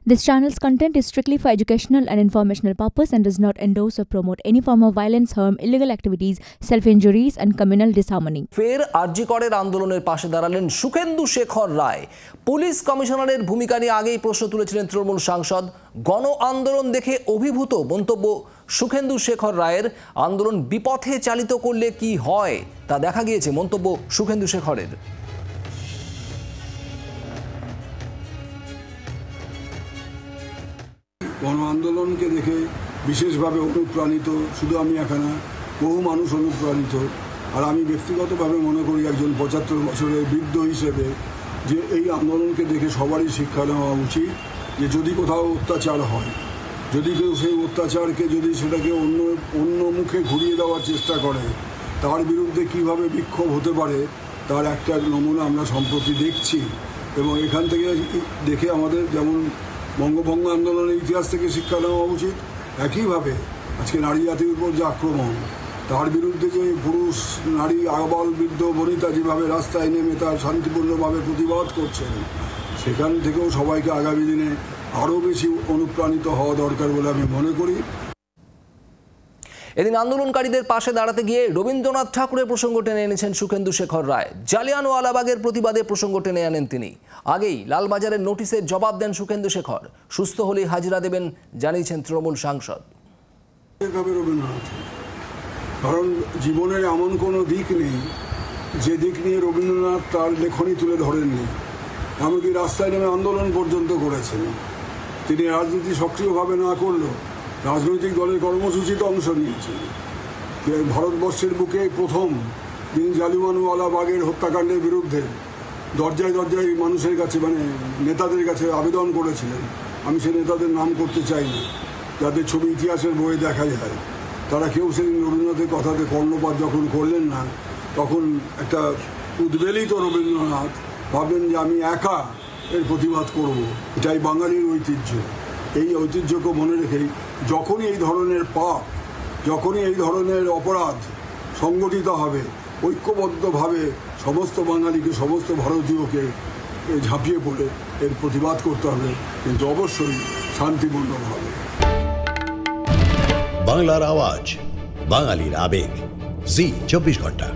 This channel's content is strictly for educational and informational purpose and does not endorse or promote any form of violence, harm, illegal activities, self-injuries and communal disharmony. ফের আরজি করের আন্দোলনের পাশে দাঁড়ালেন সুখেন্দু শেখর রায়। Police কমিশনারের ভূমিকা নিয়ে আগেই প্রশ্ন তুলেছিলেন তৃণমূল সাংসদ। গণ আন্দোলন দেখে অভিভূত মন্তব্য সুখেন্দু শেখর রায়ের। আন্দোলন বিপথে চালিত করলে কি হয় তা দেখা গিয়েছে মন্তব্য সুখেন্দু শেখরের। গণ আন্দোলনকে দেখে বিশেষভাবে অনুপ্রাণিত, শুধু আমি একা না, বহু মানুষ অনুপ্রাণিত। আর আমি ব্যক্তিগতভাবে মনে করি একজন ৭৫ বছরের বৃদ্ধ হিসেবে যে এই আন্দোলনকে দেখে সবারই শিক্ষা নেওয়া উচিত যে যদি কোথাও অত্যাচার হয়, যদি কেউ সেই অত্যাচারকে যদি সেটাকে অন্য মুখে ঘুরিয়ে দেওয়ার চেষ্টা করে, তার বিরুদ্ধে কিভাবে বিক্ষোভ হতে পারে তার একটা নমুনা আমরা সম্প্রতি দেখছি। এবং এখান থেকে দেখে আমাদের যেমন বঙ্গভঙ্গ আন্দোলনের ইতিহাস থেকে শিক্ষা নেওয়া উচিত, একইভাবে আজকে নারী জাতির উপর যে আক্রমণ, তার বিরুদ্ধে যে পুরুষ নারী আবাল বৃদ্ধ বনিতা যেভাবে রাস্তায় নেমে তার শান্তিপূর্ণভাবে প্রতিবাদ করছেন, সেখান থেকেও সবাইকে আগামী দিনে আরও বেশি অনুপ্রাণিত হওয়া দরকার বলে আমি মনে করি। এদিন আন্দোলনকারীদের পাশে দাঁড়াতে গিয়ে রবীন্দ্রনাথ ঠাকুরের প্রসঙ্গ টেনে এনেছেন সুখেন্দু শেখর রায়। জালিয়ানওয়ালাবাগের প্রতিবাদে প্রসঙ্গ টেনে আনেন তিনি। আগেই লালবাজারের নোটিশের জবাব দেন সুখেন্দু শেখর। সুস্থ হলেই হাজিরা দেবেন জানিয়েছেন তৃণমূল সাংসদ। রবীন্দ্রনাথ, কারণ জীবনের এমন কোনো দিক নেই যে দিক নিয়ে রবীন্দ্রনাথ তার লেখনী তুলে ধরেননি। এমনকি রাস্তায় নেমে আন্দোলন পর্যন্ত করেছেন। তিনি রাজনীতি সক্রিয়ভাবে না করলেও রাজনৈতিক দলের কর্মসূচিতে অংশ নিয়েছেন। ভারতবর্ষের বুকে প্রথম তিনি জালিয়ানওয়ালাবাগের হত্যাকাণ্ডের বিরুদ্ধে দরজায় দরজায় মানুষের কাছে নেতাদের কাছে আবেদন করেছিলেন। আমি সে নেতাদের নাম করতে চাই না, যাদের ছবি ইতিহাসের বইয়ে দেখা যায়। তারা কেউ সেদিন রবীন্দ্রনাথের কথাতে কর্ণপাত যখন করলেন না, তখন একটা উদ্বেলিত রবীন্দ্রনাথ ভাবলেন যে আমি একা এর প্রতিবাদ করব। এটাই বাঙালির ঐতিহ্য। এই ঐতিহ্যকে মনে রেখেই যখনই এই ধরনের পাপ, যখনই এই ধরনের অপরাধ সংগঠিত হবে, ঐক্যবদ্ধভাবে সমস্ত বাঙালিকে, সমস্ত ভারতীয়কে ঝাঁপিয়ে পড়ে এর প্রতিবাদ করতে হবে, কিন্তু অবশ্যই শান্তিপূর্ণভাবে। বাংলার আওয়াজ, বাঙালির আবেগ, জি ২৪ ঘন্টা।